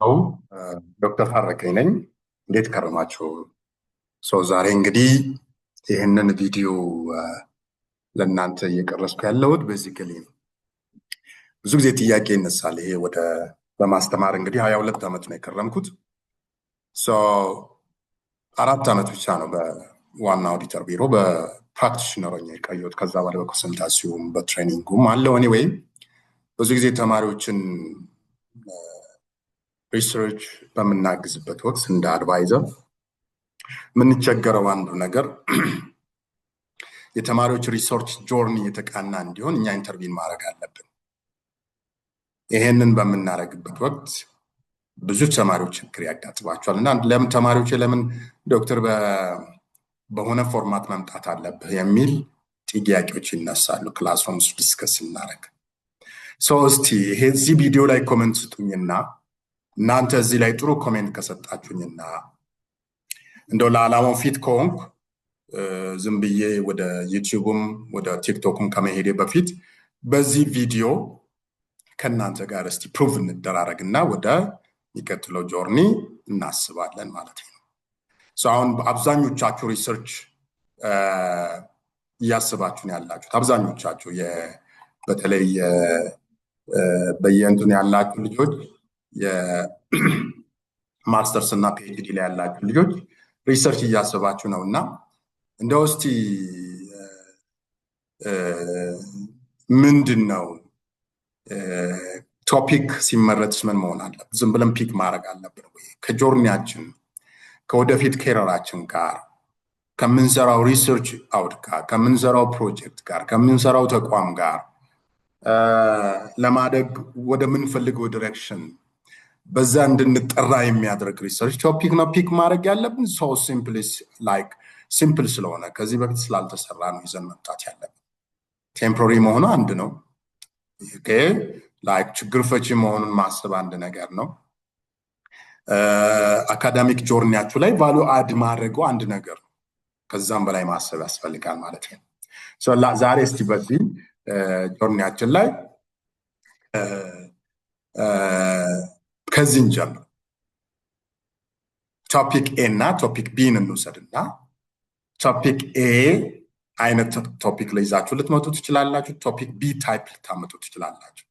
አው ዶክተር ታረቀኝ ነኝ። እንዴት ከረማችሁ? ዛሬ እንግዲህ ይህንን ቪዲዮ ለእናንተ እየቀረስኩ ያለሁት ቤዚካሊ ብዙ ጊዜ ጥያቄ ይነሳል። ይሄ ወደ በማስተማር እንግዲህ 22 ዓመት ነው የከረምኩት። 4 ዓመት ብቻ ነው በዋና ኦዲተር ቢሮ በፕራክቲሽነር ሆኜ የቆየሁት። ከዛ በኋላ በኮንሰልታሲውም በትሬኒንጉም አለው። ኤኒዌይ ብዙ ጊዜ ተማሪዎችን ሪሰርች በምናግዝበት ወቅት እንደ አድቫይዘር የምንቸገረው አንዱ ነገር የተማሪዎች ሪሰርች ጆርኒ የተቃና እንዲሆን እኛ ኢንተርቪን ማድረግ አለብን። ይሄንን በምናደርግበት ወቅት ብዙ ተማሪዎች ችግር ያጋጥማቸዋል እና ለምን ተማሪዎች ለምን ዶክተር በሆነ ፎርማት መምጣት አለብህ የሚል ጥያቄዎች ይነሳሉ ክላስሩም ውስጥ ዲስከስ እናደርግ። እስቲ ይሄ እዚህ ቪዲዮ ላይ ኮሜንት ስጡኝና እናንተ እዚህ ላይ ጥሩ ኮሜንት ከሰጣችሁኝና እንደው ለዓላማው ፊት ከሆንኩ ዝም ብዬ ወደ ዩቲዩብም ወደ ቲክቶክም ከመሄዴ በፊት በዚህ ቪዲዮ ከእናንተ ጋር እስቲ ፕሩቭ እንደራረግና ወደ የሚቀጥለው ጆርኒ እናስባለን ማለት ነው። አሁን አብዛኞቻችሁ ሪሰርች እያስባችሁ ነው ያላችሁት። አብዛኞቻችሁ በተለይ በየእንትኑ ያላችሁ ልጆች የማስተርስ እና ፒኤችዲ ላይ ያላችሁ ልጆች ሪሰርች እያስባችሁ ነው እና እንደው እስቲ ምንድን ነው ቶፒክ ሲመረጥ ምን መሆን አለበት? ዝም ብለን ፒክ ማድረግ አለብን ወይ? ከጆርኒያችን ከወደፊት ኬሪራችን ጋር ከምንሰራው ሪሰርች አውት ጋር ከምንሰራው ፕሮጀክት ጋር ከምንሰራው ተቋም ጋር ለማደግ ወደምንፈልገው ዲሬክሽን በዛ እንድንጠራ የሚያደርግ ሪሰርች ቶፒክ ነው ፒክ ማድረግ ያለብን። ሲምፕል ስለሆነ ከዚህ በፊት ስላልተሰራ ነው ይዘን መምጣት ያለብን። ቴምፖራሪ መሆኑ አንድ ነው። ችግር ፈቺ መሆኑን ማሰብ አንድ ነገር ነው። አካዳሚክ ጆርኒያችሁ ላይ ቫሉ አድ ማድረጉ አንድ ነገር ነው። ከዛም በላይ ማሰብ ያስፈልጋል ማለት ነው። ዛሬ እስቲ በዚህ ጆርኒያችን ላይ ከዚህ እንጀምር። ቶፒክ ኤ እና ቶፒክ ቢን እንውሰድና ቶፒክ ኤ አይነት ቶፒክ ላይ ይዛችሁ ልትመጡ ትችላላችሁ። ቶፒክ ቢ ታይፕ ልታመጡ ትችላላችሁ።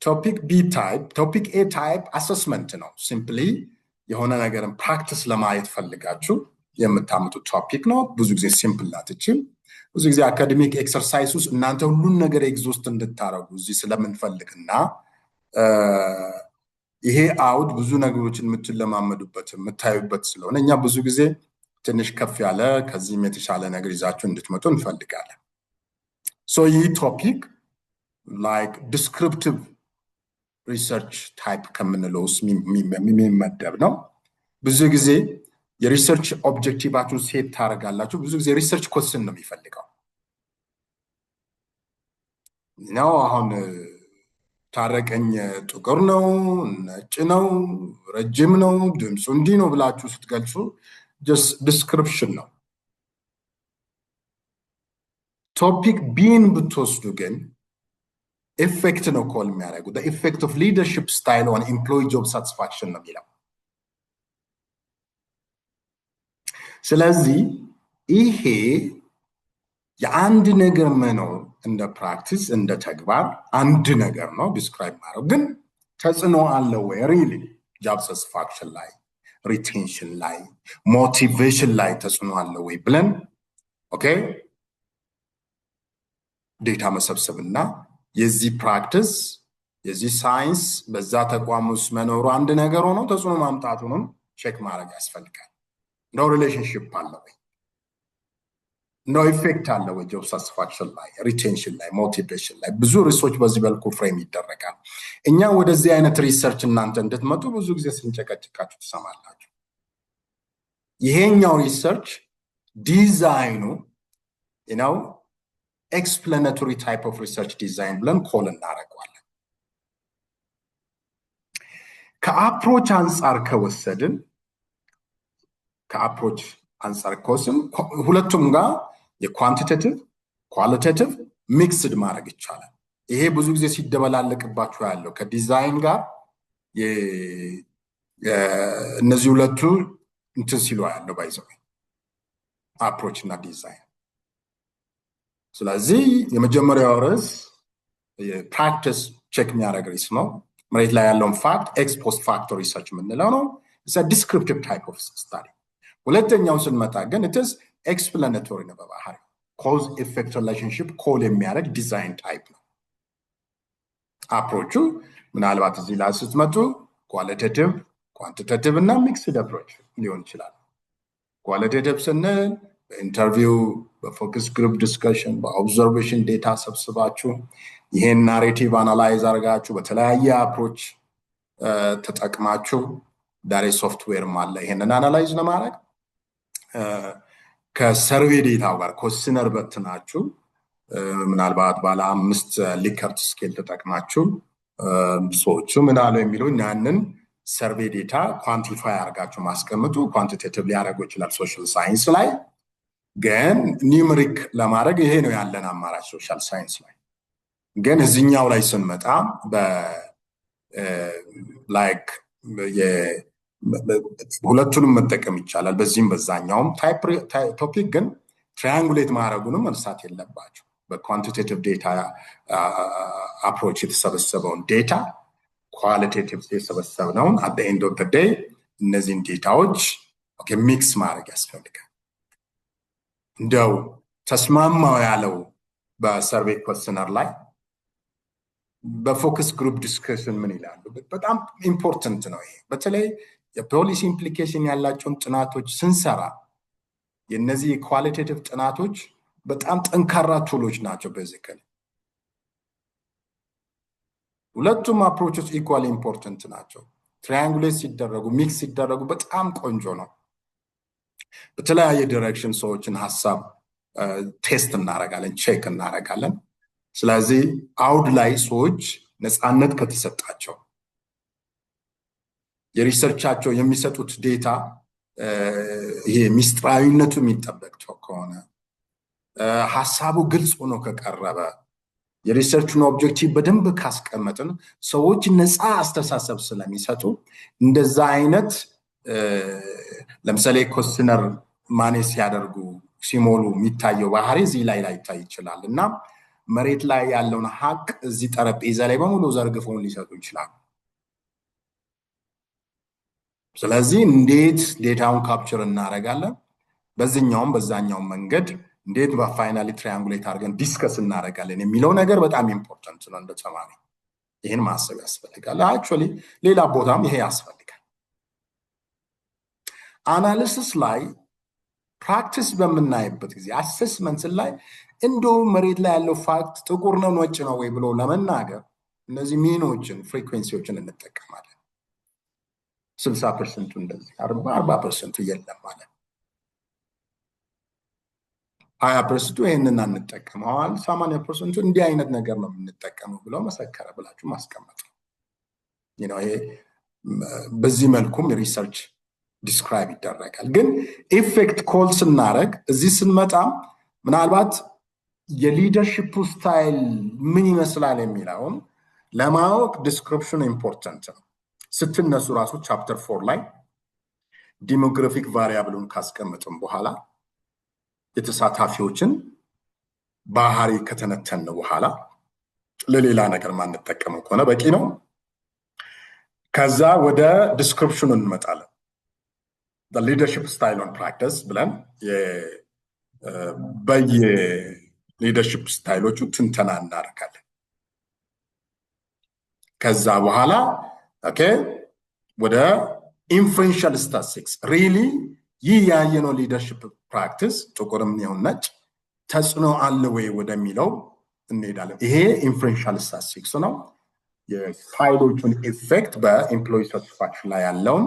ቶፒክ ቢ ታይፕ ቶፒክ ኤ ታይፕ አሰስመንት ነው። ሲምፕሊ የሆነ ነገርን ፕራክቲስ ለማየት ፈልጋችሁ የምታመጡት ቶፒክ ነው። ብዙ ጊዜ ሲምፕል ናትችል ብዙ ጊዜ አካዴሚክ ኤክሰርሳይዝ ውስጥ እናንተ ሁሉን ነገር ኤግዞስት እንድታረጉ እዚህ ስለምንፈልግና ይሄ አውድ ብዙ ነገሮችን የምትለማመዱበት የምታዩበት ስለሆነ እኛ ብዙ ጊዜ ትንሽ ከፍ ያለ ከዚህም የተሻለ ነገር ይዛችሁ እንድትመጡ እንፈልጋለን። ይህ ቶፒክ ዲስክሪፕቲቭ ሪሰርች ታይፕ ከምንለው ውስጥ የሚመደብ ነው። ብዙ ጊዜ የሪሰርች ኦብጀክቲቫችሁን ሴት ታደርጋላችሁ። ብዙ ጊዜ ሪሰርች ኮስን ነው የሚፈልገው ነው። አሁን ታረቀኝ ጥቁር ነው፣ ነጭ ነው፣ ረጅም ነው፣ ድምፁ እንዲህ ነው ብላችሁ ስትገልጹ ጀስት ዲስክሪፕሽን ነው። ቶፒክ ቢን ብትወስዱ ግን ኢፌክት ነው ኮል የሚያደርጉ ኢፌክት ኦፍ ሊደርሺፕ ስታይል ኦን ኤምፕሎይ ጆብ ሳቲስፋክሽን ነው የሚለው። ስለዚህ ይሄ የአንድ ነገር መኖር እንደ ፕራክቲስ እንደ ተግባር አንድ ነገር ነው ዲስክራይብ ማድረግ። ግን ተጽዕኖ አለው ወይ ሪሊ ጆብ ሳቲስፋክሽን ላይ፣ ሪቴንሽን ላይ፣ ሞቲቬሽን ላይ ተጽዕኖ አለው ወይ ብለን ዴታ መሰብሰብና የዚህ ፕራክቲስ የዚህ ሳይንስ በዛ ተቋም ውስጥ መኖሩ አንድ ነገር ሆኖ ተጽዕኖ ማምጣቱንም ቼክ ማድረግ ያስፈልጋል። ነው ሪሌሽንሺፕ አለ ወይ? ነው ኢፌክት አለ ወይ? ጆብ ሳቲስፋክሽን ላይ፣ ሪቴንሽን ላይ፣ ሞቲቬሽን ላይ ብዙ ሪሰርች በዚህ መልኩ ፍሬም ይደረጋል። እኛ ወደዚህ አይነት ሪሰርች እናንተ እንድትመጡ ብዙ ጊዜ ስንጨቀጭቃችሁ ትሰማላችሁ። ይሄኛው ሪሰርች ዲዛይኑ ኤክስፕላናቶሪ ታይፕ ኦፍ ሪሰርች ዲዛይን ብለን ኮል እናደርገዋለን። ከአፕሮች አንጻር ከወሰድን ሁለቱም ጋር የኳንቲቴቲቭ ኳሊቴቲቭ ሚክስድ ማድረግ ይቻላል። ይሄ ብዙ ጊዜ ሲደበላለቅባችሁ ያለው ከዲዛይን ጋር እነዚህ ሁለቱ እንትን ሲሉ ያለው ባይዘው አፕሮች እና ዲዛይን። ስለዚህ የመጀመሪያው ርዕስ የፕራክቲስ ቼክ የሚያደርግ ሪስ ነው። መሬት ላይ ያለውን ፋክት ኤክስፖስት ፋክተር ሪሰርች የምንለው ነው። ዲስክሪፕቲቭ ታይፕ ኦፍ ስታዲ። ሁለተኛው ስንመጣ ግን ኢትስ ኤክስፕላናቶሪ ነው። በባህሪ ኮዝ ኢፌክት ሪሌሽንሽፕ ኮል የሚያደርግ ዲዛይን ታይፕ ነው። አፕሮቹ ምናልባት እዚህ ላይ ስትመጡ ኳሊቴቲቭ፣ ኳንቲቴቲቭ እና ሚክስድ አፕሮች ሊሆን ይችላል። ኳሊቴቲቭ ስንል በኢንተርቪው፣ በፎከስ ግሩፕ ዲስከሽን፣ በኦብዘርቬሽን ዴታ ሰብስባችሁ ይሄን ናሬቲቭ አናላይዝ አድርጋችሁ በተለያየ አፕሮች ተጠቅማችሁ ዳሬ ሶፍትዌር አለ ይሄንን አናላይዝ ለማድረግ ከሰርቬይ ዴታው ጋር ኮስነር በትናችሁ ምናልባት ባለ 5 ሊከርት ስኬል ተጠቅማችሁ ሰዎቹ ምን አሉ የሚለው ያንን ሰርቬይ ዴታ ኳንቲፋይ አድርጋችሁ ማስቀምጡ ኳንቲቴቲቭ ሊያደርጉ ይችላል። ሶሻል ሳይንስ ላይ ግን ኒውመሪክ ለማድረግ ይሄ ነው ያለን አማራጭ ሶሻል ሳይንስ ላይ። ግን እዚህኛው ላይ ስንመጣ ላይክ ሁለቱንም መጠቀም ይቻላል፣ በዚህም በዛኛውም ቶፒክ። ግን ትራያንጉሌት ማድረጉንም መርሳት የለባቸው። በኳንቲቴቲቭ ዴታ አፕሮች የተሰበሰበውን ዴታ ኳሊቴቲቭ የተሰበሰብነውን አት ዘ ኤንድ ኦፍ ዘ ዴይ እነዚህን ዴታዎች ሚክስ ማድረግ ያስፈልጋል። እንደው ተስማማው ያለው በሰርቬይ ኮስነር ላይ በፎከስ ግሩፕ ዲስከሽን ምን ይላሉ? በጣም ኢምፖርታንት ነው ይሄ። በተለይ የፖሊሲ ኢምፕሊኬሽን ያላቸውን ጥናቶች ስንሰራ የነዚህ ኳሊቴቲቭ ጥናቶች በጣም ጠንካራ ቱሎች ናቸው። ቤዚካሊ ሁለቱም አፕሮቾች ኢኳሊ ኢምፖርታንት ናቸው። ትራያንጉሌት ሲደረጉ ሚክስ ሲደረጉ በጣም ቆንጆ ነው። በተለያየ ዲሬክሽን ሰዎችን ሀሳብ ቴስት እናደርጋለን፣ ቼክ እናደርጋለን። ስለዚህ አውድ ላይ ሰዎች ነፃነት ከተሰጣቸው የሪሰርቻቸው የሚሰጡት ዴታ ይሄ ሚስጥራዊነቱ የሚጠበቅ ከሆነ ሀሳቡ ግልጽ ሆኖ ከቀረበ የሪሰርቹን ኦብጀክቲቭ በደንብ ካስቀመጥን ሰዎች ነፃ አስተሳሰብ ስለሚሰጡ እንደዛ አይነት ለምሳሌ ኮስነር ማኔጅ ሲያደርጉ ሲሞሉ የሚታየው ባህሪ እዚህ ላይ ላይታይ ይችላል እና መሬት ላይ ያለውን ሀቅ እዚህ ጠረጴዛ ላይ በሙሉ ዘርግፈውን ሊሰጡ ይችላል። ስለዚህ እንዴት ዴታውን ካፕቸር እናደርጋለን፣ በዚህኛውም በዛኛው መንገድ እንዴት በፋይናሊ ትራያንጉሌት አድርገን ዲስከስ እናደርጋለን የሚለው ነገር በጣም ኢምፖርታንት ነው። እንደ ተማሪ ይሄን ማሰብ ያስፈልጋል። አክቹአሊ ሌላ ቦታም ይሄ ያስፈልጋል። አናሊሲስ ላይ ፕራክቲስ በምናይበት ጊዜ አሰስመንት ላይ እንደው መሬት ላይ ያለው ፋክት ጥቁር ነው ነጭ ነው ወይ ብሎ ለመናገር እነዚህ ሚኖችን ፍሪኩዌንሲዎችን እንጠቀማለን። 60% እንደዚህ 40% የለም ማለት 20% ይሄንን አንጠቀመዋል፣ 80% እንዲህ አይነት ነገር ነው የምንጠቀመው ብለው መሰከረ ብላችሁ ማስቀመጥ ነው። ይሄ በዚህ መልኩም ሪሰርች ዲስክራይብ ይደረጋል። ግን ኢፌክት ኮል ስናደርግ እዚህ ስንመጣ ምናልባት የሊደርሺፕ ስታይል ምን ይመስላል የሚለውን ለማወቅ ዲስክሪፕሽን ኢምፖርታንት ነው። ስትነሱ ራሱ ቻፕተር 4 ላይ ዲሞግራፊክ ቫሪያብሉን ካስቀመጥን በኋላ የተሳታፊዎችን ባህሪ ከተነተን በኋላ ለሌላ ነገር ማንጠቀመው ከሆነ በቂ ነው። ከዛ ወደ ዲስክሪፕሽኑ እንመጣለን። the leadership style on practice ብለን በየሊደርሺፕ ስታይሎቹ ትንተና እናደርጋለን። ከዛ በኋላ ኦኬ ወደ ኢንፍሉዌንሻል ስታቲስቲክስ ሪሊ ይህ ያየነው ሊደርሺፕ ፕራክቲስ ጥቁርም ይሁን ነጭ ተጽዕኖ አለ ወይ ወደሚለው እንሄዳለን። ይሄ ኢንፍሉዌንሻል ስታቲስቲክስ ነው። የፋይሎቹን ኢፌክት በኤምፕሎይ ሳቲስፋክሽን ላይ ያለውን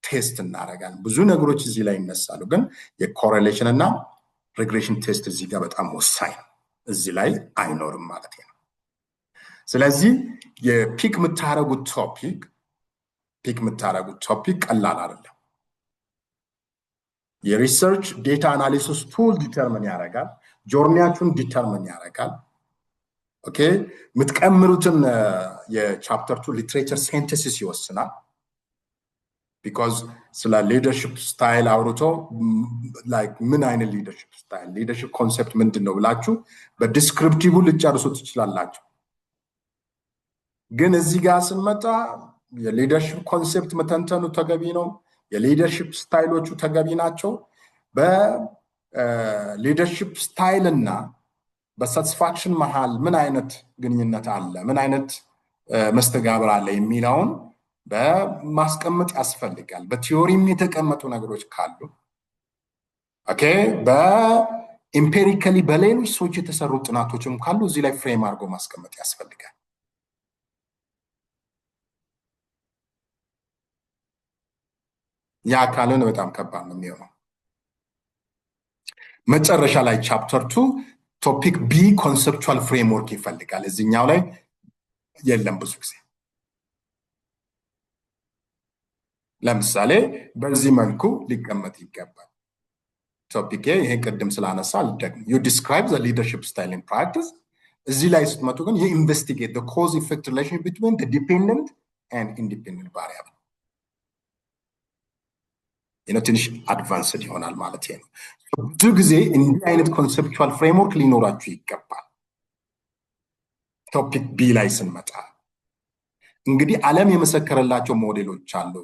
ቴስት እናደርጋለን። ብዙ ነገሮች እዚህ ላይ ይነሳሉ፣ ግን የኮሬሌሽን እና ሪግሬሽን ቴስት እዚህ ጋር በጣም ወሳኝ ነው። እዚህ ላይ አይኖርም ማለት ነው። ስለዚህ የፒክ የምታደርጉት ቶፒክ ቀላል አይደለም። የሪሰርች ዴታ አናሊሲስ ቱል ዲተርሚን ያደርጋል፣ ጆርኒያችሁን ዲተርሚን ያደርጋል። ኦኬ የምትቀምሩትን የቻፕተር 2 ሊትሬቸር ሴንተሲስ ይወስናል። ቢኮዝ ስለ ሊደርሽፕ ስታይል አውርቶ ላይክ ምን አይነት ሊደርሽፕ ስታይል ሊደርሽፕ ኮንሰፕት ምንድን ነው ብላችሁ በዲስክሪፕቲቭ ልጨርሱ ትችላላችሁ። ግን እዚህ ጋር ስንመጣ የሊደርሽፕ ኮንሰፕት መተንተኑ ተገቢ ነው። የሊደርሽፕ ስታይሎቹ ተገቢ ናቸው። በሊደርሽፕ ስታይል እና በሳቲስፋክሽን መሃል ምን አይነት ግንኙነት አለ፣ ምን አይነት መስተጋብር አለ የሚለውን በማስቀመጥ ያስፈልጋል። በቲዮሪም የተቀመጡ ነገሮች ካሉ ኦኬ፣ በኢምፔሪካሊ በሌሎች ሰዎች የተሰሩ ጥናቶችም ካሉ እዚህ ላይ ፍሬም አድርጎ ማስቀመጥ ያስፈልጋል። ያ ካለን በጣም ከባድ ነው የሚሆነው። መጨረሻ ላይ ቻፕተር 2 ቶፒክ ቢ ኮንሰፕቹዋል ፍሬምወርክ ይፈልጋል። እዚህኛው ላይ የለም ብዙ ጊዜ። ለምሳሌ በዚህ መልኩ ሊቀመጥ ይገባል። ቶፒክ ይሄ ቅድም ስላነሳ አልደግም። ዩ ዲስክራይብ ዘ ሊደርሺፕ ስታይል ኢን ፕራክቲስ። እዚህ ላይ ስትመጡ ግን ዩ ኢንቨስቲጌት ዘ ኮዝ ኢፌክት ሪሌሽን ቢትዊን ዘ ዲፔንደንት ኤንድ ኢንዲፔንደንት ቫሪያብል። ትንሽ አድቫንስድ ይሆናል ማለት ነው። ብዙ ጊዜ እንዲህ አይነት ኮንሰፕቹዋል ፍሬምወርክ ሊኖራችሁ ይገባል። ቶፒክ ቢ ላይ ስንመጣ እንግዲህ ዓለም የመሰከረላቸው ሞዴሎች አሉ።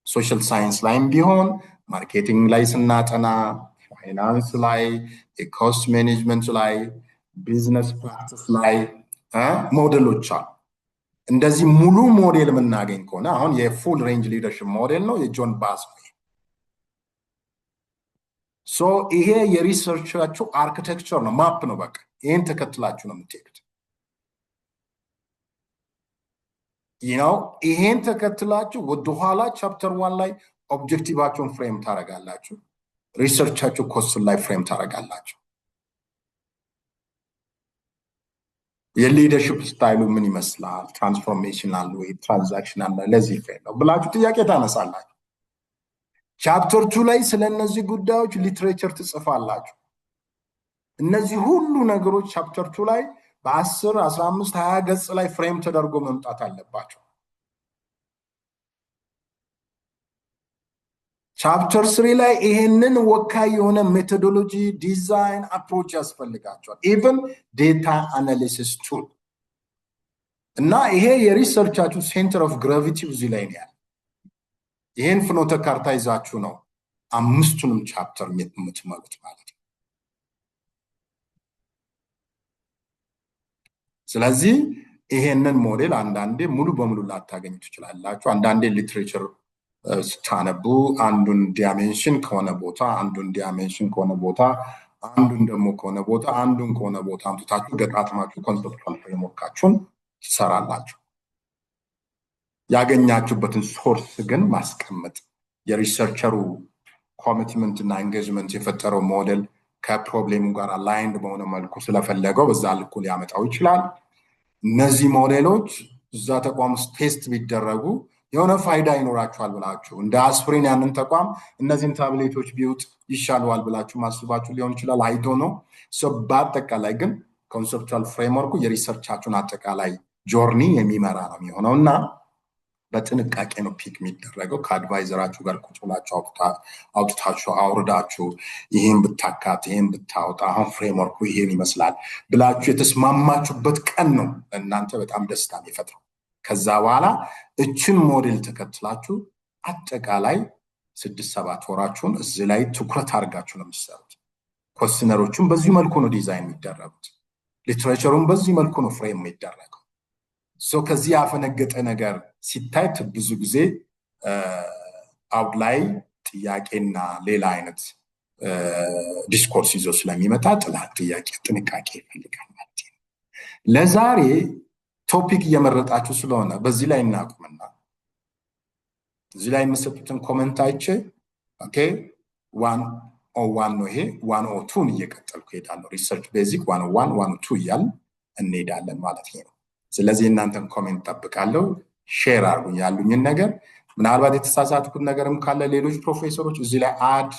ሶሻል ሳይንስ ላይም ቢሆን ማርኬቲንግ ላይ ስናጠና፣ ፋይናንስ ላይ፣ የኮስት ማኔጅመንት ላይ፣ ቢዝነስ ፕራክቲስ ላይ ሞዴሎች አሉ። እንደዚህ ሙሉ ሞዴል የምናገኝ ከሆነ አሁን የፉል ሬንጅ ሊደርሽፕ ሞዴል ነው የጆን ባስ ነው። ሶ ይሄ የሪሰርቻችሁ አርኪቴክቸር ነው፣ ማፕ ነው። በቃ ይሄን ተከትላችሁ ነው የምትሄዱት። ይሄን ተከትላችሁ ወደኋላ ቻፕተር 1 ላይ ኦብጀክቲቫችሁን ፍሬም ታደርጋላችሁ። ሪሰርቻችሁ ኮስት ላይ ፍሬም ታደርጋላችሁ። የሊደርሽፕ ስታይሉ ምን ይመስላል፣ ትራንስፎርሜሽናል ወይ ትራንዛክሽናል ለዚህ ፍሬም ነው ብላችሁ ጥያቄ ታነሳላችሁ። ቻፕተር 2 ላይ ስለነዚህ ጉዳዮች ሊትሬቸር ትጽፋላችሁ። እነዚህ ሁሉ ነገሮች ቻፕተር 2 ላይ በ10 15 20 ገጽ ላይ ፍሬም ተደርጎ መምጣት አለባቸው። ቻፕተር 3 ላይ ይሄንን ወካይ የሆነ ሜቶዶሎጂ ዲዛይን አፕሮች ያስፈልጋቸዋል። ኢቭን ዴታ አናሊሲስ ቱል እና ይሄ የሪሰርቻችሁ ሴንተር ኦፍ ግራቪቲ እዚህ ላይ ነው ያለው። ይሄን ፍኖተ ካርታ ይዛችሁ ነው 5ቱንም ቻፕተር የምትመሩት ማለት ነው። ስለዚህ ይሄንን ሞዴል አንዳንዴ ሙሉ በሙሉ ላታገኙ ትችላላችሁ። አንዳንዴ ሊትሬቸር ስታነቡ አንዱን ዲሜንሽን ከሆነ ቦታ፣ አንዱን ዲሜንሽን ከሆነ ቦታ፣ አንዱን ደግሞ ከሆነ ቦታ፣ አንዱን ከሆነ ቦታ አምጥታችሁ ገጣጥማችሁ ኮንሰፕቹዋል ፍሬምወርካችሁን ትሰራላችሁ። ያገኛችሁበትን ሶርስ ግን ማስቀመጥ፣ የሪሰርቸሩ ኮሚትመንት እና ኤንጌጅመንት የፈጠረው ሞዴል ከፕሮብሌሙ ጋር አላይንድ በሆነ መልኩ ስለፈለገው በዛ ልኩ ሊያመጣው ይችላል። እነዚህ ሞዴሎች እዛ ተቋም ውስጥ ቴስት ቢደረጉ የሆነ ፋይዳ ይኖራችኋል ብላችሁ እንደ አስፕሪን ያንን ተቋም እነዚህን ታብሌቶች ቢውጥ ይሻለዋል ብላችሁ ማስባችሁ ሊሆን ይችላል። አይዶ ነው። በአጠቃላይ ግን ኮንሰፕቹዋል ፍሬምወርኩ የሪሰርቻችሁን አጠቃላይ ጆርኒ የሚመራ ነው የሚሆነው እና በጥንቃቄ ነው ፒክ የሚደረገው። ከአድቫይዘራችሁ ጋር ቁጭ ብላችሁ አውጥታችሁ አውርዳችሁ ይሄን ብታካት ይሄን ብታወጣ አሁን ፍሬምወርኩ ይሄን ይመስላል ብላችሁ የተስማማችሁበት ቀን ነው እናንተ በጣም ደስታ የሚፈጥረው። ከዛ በኋላ እችን ሞዴል ተከትላችሁ አጠቃላይ 6-7 ወራችሁን እዚህ ላይ ትኩረት አድርጋችሁ ነው የምትሰሩት። ኮስቲነሮቹን በዚህ መልኩ ነው ዲዛይን የሚደረጉት። ሊትሬቸሩን በዚህ መልኩ ነው ፍሬም የሚደረገው። ከዚህ ያፈነገጠ ነገር ሲታይ ብዙ ጊዜ አውት ላይ ጥያቄና ሌላ አይነት ዲስኮርስ ይዞ ስለሚመጣ ጥያቄ ጥንቃቄ ይፈልጋል ማለት ነው። ለዛሬ ቶፒክ እየመረጣችሁ ስለሆነ በዚህ ላይ እናቁምና እዚህ ላይ የምትሰጡትን ኮሜንት አይቼ ኦኬ 101 ነው ይሄ 102ን እየቀጠልኩ ሄዳለሁ። ሪሰርች ቤዚክ 101 102 እያል እንሄዳለን ማለት ነው። ስለዚህ እናንተን ኮሜንት ጠብቃለሁ። ሼር አድርጉኝ ያሉኝን ነገር። ምናልባት የተሳሳትኩት ነገርም ካለ ሌሎች ፕሮፌሰሮች እዚህ ላይ አድ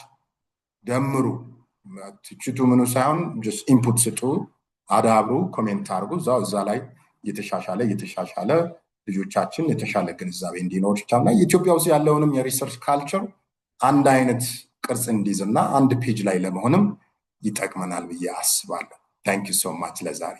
ደምሩ። ትችቱ ምኑ ሳይሆን ጀስት ኢንፑት ስጡ። አዳብሩ፣ ኮሜንት አድርጉ። እዛ ላይ የተሻሻለ ልጆቻችን የተሻለ ግንዛቤ እንዲኖር ይቻላል። ኢትዮጵያ ውስጥ ያለውንም የሪሰርች ካልቸር አንድ አይነት ቅርጽ እንዲይዝና አንድ ፔጅ ላይ ለመሆንም ይጠቅመናል ብዬ አስባለሁ። ታንክ ዩ ሶ ማች ለዛሬ